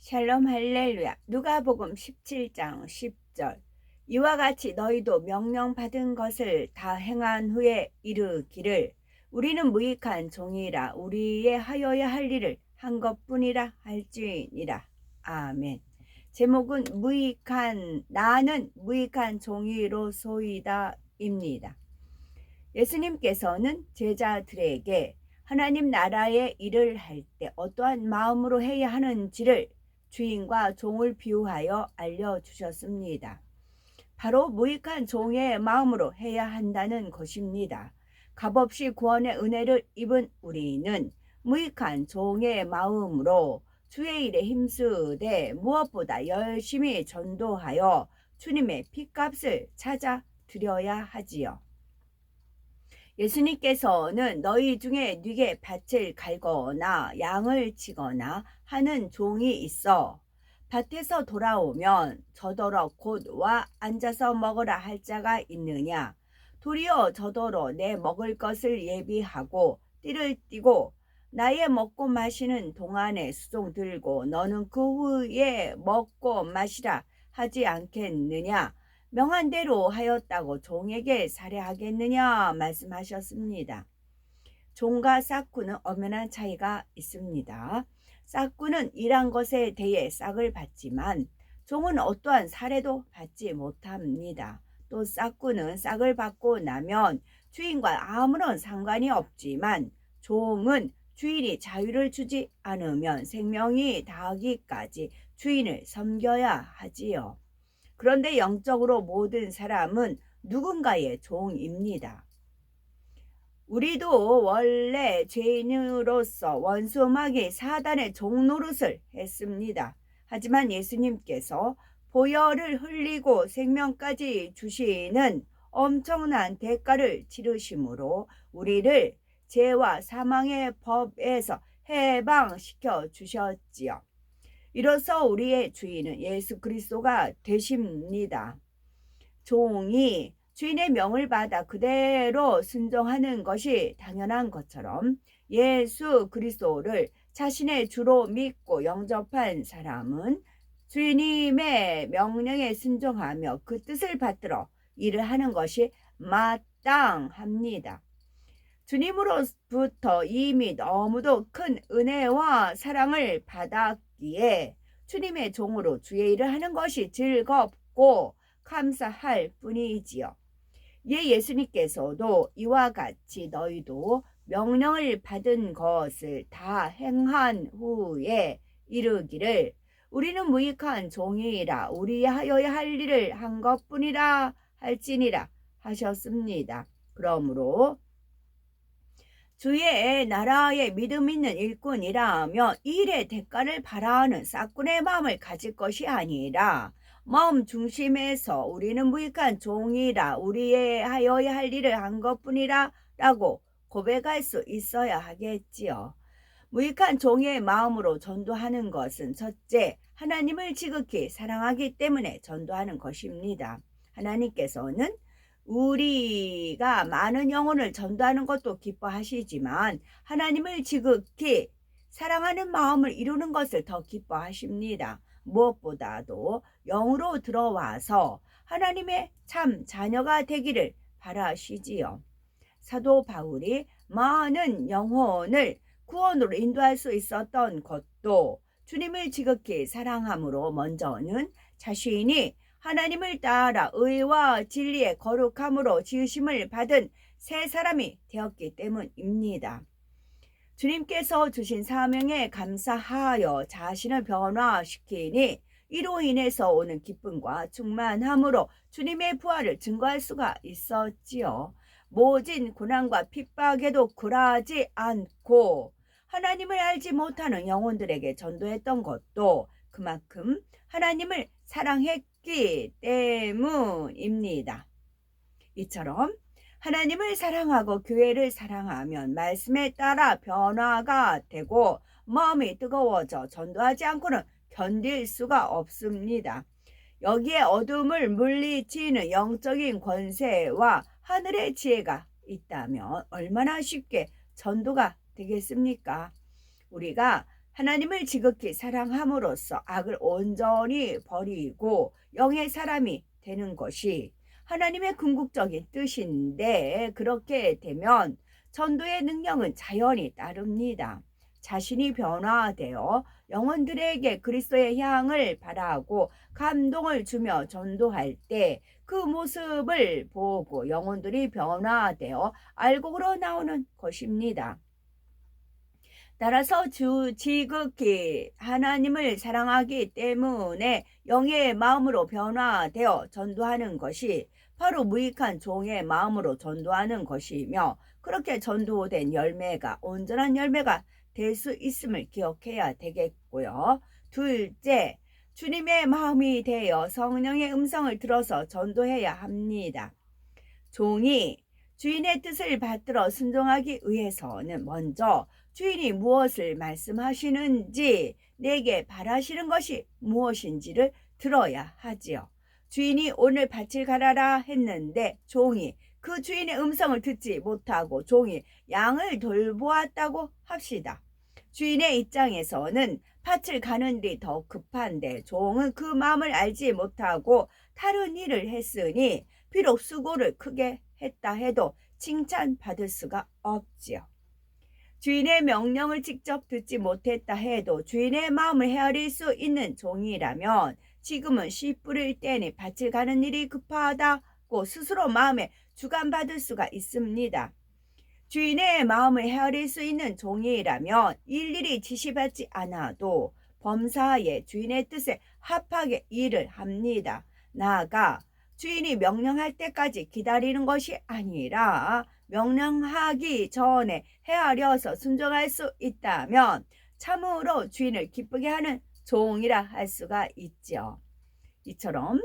샬롬 할렐루야. 누가복음 17장 10절. 이와 같이 너희도 명령받은 것을 다 행한 후에 이르기를 우리는 무익한 종이라 우리의 하여야 할 일을 한 것뿐이라 할지니라. 아멘. 제목은 나는 무익한 종이로소이다 입니다. 예수님께서는 제자들에게 하나님 나라의 일을 할 때 어떠한 마음으로 해야 하는지를 주인과 종을 비유하여 알려주셨습니다. 바로 무익한 종의 마음으로 해야 한다는 것입니다. 값없이 구원의 은혜를 입은 우리는 무익한 종의 마음으로 주의 일에 힘쓰되 무엇보다 열심히 전도하여 주님의 핏값을 찾아 드려야 하지요. 예수님께서는 너희 중에 네게 밭을 갈거나 양을 치거나 하는 종이 있어 밭에서 돌아오면 저더러 곧 와 앉아서 먹으라 할 자가 있느냐. 도리어 저더러 내 먹을 것을 예비하고 띠를 띠고 나의 먹고 마시는 동안에 수종 들고 너는 그 후에 먹고 마시라 하지 않겠느냐. 명한 대로 하였다고 종에게 살해하겠느냐 말씀하셨습니다. 종과 싹구는 엄연한 차이가 있습니다. 싹구는 일한 것에 대해 싹을 받지만 종은 어떠한 살해도 받지 못합니다. 또 싹구는 싹을 받고 나면 주인과 아무런 상관이 없지만 종은 주인이 자유를 주지 않으면 생명이 다하기까지 주인을 섬겨야 하지요. 그런데 영적으로 모든 사람은 누군가의 종입니다. 우리도 원래 죄인으로서 원수마귀 사단의 종노릇을 했습니다. 하지만 예수님께서 보혈을 흘리고 생명까지 주시는 엄청난 대가를 치르심으로 우리를 죄와 사망의 법에서 해방시켜 주셨지요. 이로써 우리의 주인은 예수 그리스도가 되십니다. 종이 주인의 명을 받아 그대로 순종하는 것이 당연한 것처럼 예수 그리스도를 자신의 주로 믿고 영접한 사람은 주님의 명령에 순종하며 그 뜻을 받들어 일을 하는 것이 마땅합니다. 주님으로부터 이미 너무도 큰 은혜와 사랑을 받았기에 주님의 종으로 주의 일을 하는 것이 즐겁고 감사할 뿐이지요. 예수님께서도 이와 같이 너희도 명령을 받은 것을 다 행한 후에 이르기를 우리는 무익한 종이라 우리 하여야 할 일을 한 것뿐이라 할지니라 하셨습니다. 그러므로 주의 나라에 믿음 있는 일꾼이라면 일의 대가를 바라는 싹군의 마음을 가질 것이 아니라 마음 중심에서 우리는 무익한 종이라 우리의 하여야 할 일을 한 것뿐이라 라고 고백할 수 있어야 하겠지요. 무익한 종의 마음으로 전도하는 것은 첫째, 하나님을 지극히 사랑하기 때문에 전도하는 것입니다. 하나님께서는 우리가 많은 영혼을 전도하는 것도 기뻐하시지만 하나님을 지극히 사랑하는 마음을 이루는 것을 더 기뻐하십니다. 무엇보다도 영으로 들어와서 하나님의 참 자녀가 되기를 바라시지요. 사도 바울이 많은 영혼을 구원으로 인도할 수 있었던 것도 주님을 지극히 사랑함으로 먼저는 자신이 하나님을 따라 의와 진리의 거룩함으로 지으심을 받은 새 사람이 되었기 때문입니다. 주님께서 주신 사명에 감사하여 자신을 변화시키니 이로 인해서 오는 기쁨과 충만함으로 주님의 부활을 증거할 수가 있었지요. 모진 고난과 핍박에도 굴하지 않고 하나님을 알지 못하는 영혼들에게 전도했던 것도 그만큼 하나님을 사랑했기 때문입니다. 이처럼 하나님을 사랑하고 교회를 사랑하면 말씀에 따라 변화가 되고 마음이 뜨거워져 전도하지 않고는 견딜 수가 없습니다. 여기에 어둠을 물리치는 영적인 권세와 하늘의 지혜가 있다면 얼마나 쉽게 전도가 되겠습니까? 우리가 하나님을 지극히 사랑함으로써 악을 온전히 버리고 영의 사람이 되는 것이 하나님의 궁극적인 뜻인데, 그렇게 되면 전도의 능력은 자연히 따릅니다. 자신이 변화되어 영혼들에게 그리스도의 향을 바라고 감동을 주며 전도할 때 그 모습을 보고 영혼들이 변화되어 알곡으로 나오는 것입니다. 따라서 지극히 하나님을 사랑하기 때문에 영의 마음으로 변화되어 전도하는 것이 바로 무익한 종의 마음으로 전도하는 것이며, 그렇게 전도된 열매가 온전한 열매가 될 수 있음을 기억해야 되겠고요. 둘째, 주님의 마음이 되어 성령의 음성을 들어서 전도해야 합니다. 종이 주인의 뜻을 받들어 순종하기 위해서는 먼저 주인이 무엇을 말씀하시는지, 내게 바라시는 것이 무엇인지를 들어야 하지요. 주인이 오늘 밭을 갈아라 했는데 종이 그 주인의 음성을 듣지 못하고 종이 양을 돌보았다고 합시다. 주인의 입장에서는 밭을 가는 일이 더 급한데 종은 그 마음을 알지 못하고 다른 일을 했으니 비록 수고를 크게 했다 해도 칭찬받을 수가 없지요. 주인의 명령을 직접 듣지 못했다 해도 주인의 마음을 헤아릴 수 있는 종이라면 지금은 씨 뿌릴 때니 밭을 가는 일이 급하다고 스스로 마음에 주관받을 수가 있습니다. 주인의 마음을 헤아릴 수 있는 종이라면 일일이 지시받지 않아도 범사에 주인의 뜻에 합하게 일을 합니다. 나아가 주인이 명령할 때까지 기다리는 것이 아니라 명령하기 전에 헤아려서 순종할 수 있다면 참으로 주인을 기쁘게 하는 종이라 할 수가 있죠. 이처럼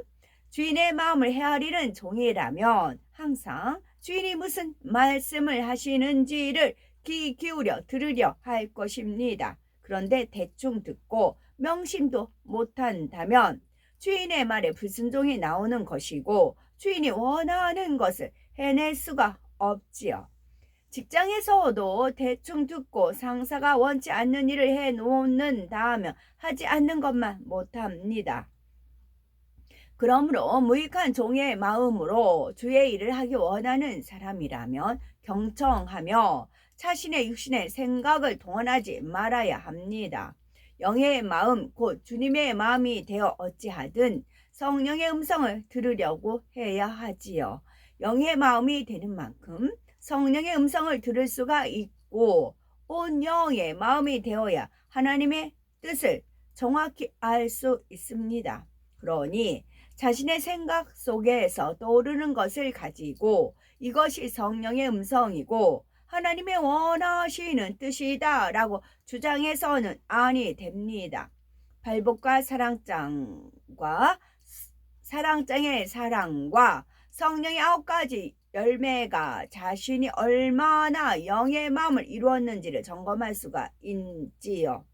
주인의 마음을 헤아리는 종이라면 항상 주인이 무슨 말씀을 하시는지를 귀 기울여 들으려 할 것입니다. 그런데 대충 듣고 명심도 못한다면 주인의 말에 불순종이 나오는 것이고 주인이 원하는 것을 해낼 수가 없지요. 직장에서도 대충 듣고 상사가 원치 않는 일을 해놓는다면 하지 않는 것만 못합니다. 그러므로 무익한 종의 마음으로 주의 일을 하기 원하는 사람이라면 경청하며 자신의 육신의 생각을 동원하지 말아야 합니다. 영의 마음 곧 주님의 마음이 되어 어찌하든 성령의 음성을 들으려고 해야 하지요. 영의 마음이 되는 만큼 성령의 음성을 들을 수가 있고 온 영의 마음이 되어야 하나님의 뜻을 정확히 알 수 있습니다. 그러니 자신의 생각 속에서 떠오르는 것을 가지고 이것이 성령의 음성이고 하나님의 원하시는 뜻이다 라고 주장해서는 아니 됩니다. 발복과 사랑장의 사랑과 성령의 9가지 열매가 자신이 얼마나 영의 마음을 이루었는지를 점검할 수가 있지요.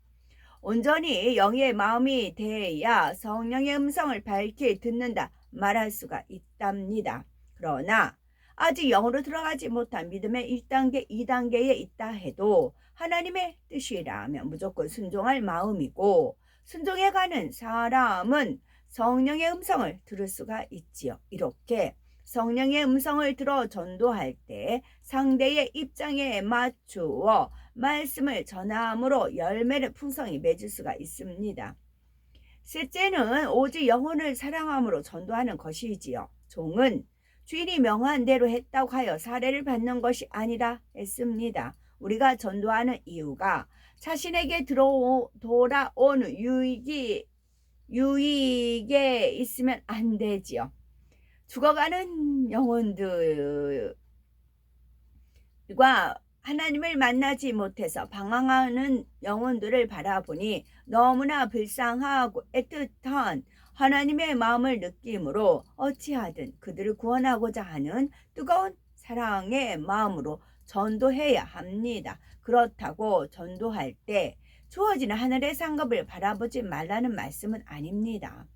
온전히 영의 마음이 돼야 성령의 음성을 밝히 듣는다 말할 수가 있답니다. 그러나 아직 영으로 들어가지 못한 믿음의 1단계, 2단계에 있다 해도 하나님의 뜻이라면 무조건 순종할 마음이고 순종해가는 사람은 성령의 음성을 들을 수가 있지요. 이렇게 성령의 음성을 들어 전도할 때 상대의 입장에 맞추어 말씀을 전함으로 열매를 풍성히 맺을 수가 있습니다. 셋째는 오직 영혼을 사랑함으로 전도하는 것이지요. 종은 주인이 명한 대로 했다고 하여 사례를 받는 것이 아니라 했습니다. 우리가 전도하는 이유가 자신에게 돌아오는 유익에 있으면 안 되지요. 죽어가는 영혼들과 하나님을 만나지 못해서 방황하는 영혼들을 바라보니 너무나 불쌍하고 애틋한 하나님의 마음을 느끼므로 어찌하든 그들을 구원하고자 하는 뜨거운 사랑의 마음으로 전도해야 합니다. 그렇다고 전도할 때 주어지는 하늘의 상급을 바라보지 말라는 말씀은 아닙니다.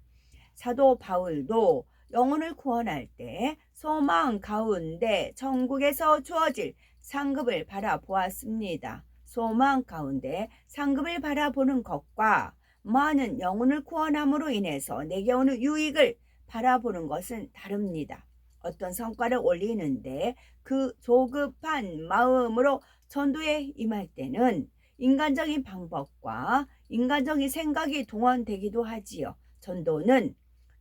사도 바울도 영혼을 구원할 때 소망 가운데 천국에서 주어질 상급을 바라보았습니다. 소망 가운데 상급을 바라보는 것과 많은 영혼을 구원함으로 인해서 내게 오는 유익을 바라보는 것은 다릅니다. 어떤 성과를 올리는데 그 조급한 마음으로 전도에 임할 때는 인간적인 방법과 인간적인 생각이 동원되기도 하지요. 전도는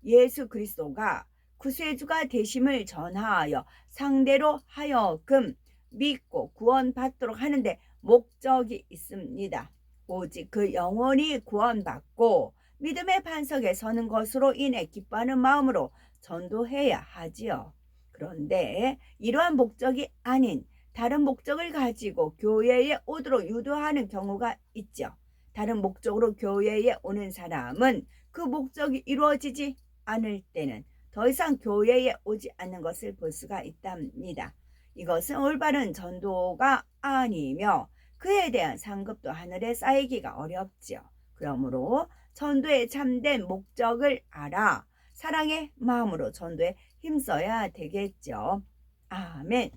예수 그리스도가 구세주가 되심을 전하여 상대로 하여금 믿고 구원받도록 하는데 목적이 있습니다. 오직 그 영혼이 구원받고 믿음의 반석에 서는 것으로 인해 기뻐하는 마음으로 전도해야 하지요. 그런데 이러한 목적이 아닌 다른 목적을 가지고 교회에 오도록 유도하는 경우가 있죠. 다른 목적으로 교회에 오는 사람은 그 목적이 이루어지지 않을 때는 더 이상 교회에 오지 않는 것을 볼 수가 있답니다. 이것은 올바른 전도가 아니며 그에 대한 상급도 하늘에 쌓이기가 어렵지요. 그러므로 전도의 참된 목적을 알아 사랑의 마음으로 전도에 힘써야 되겠죠. 아멘.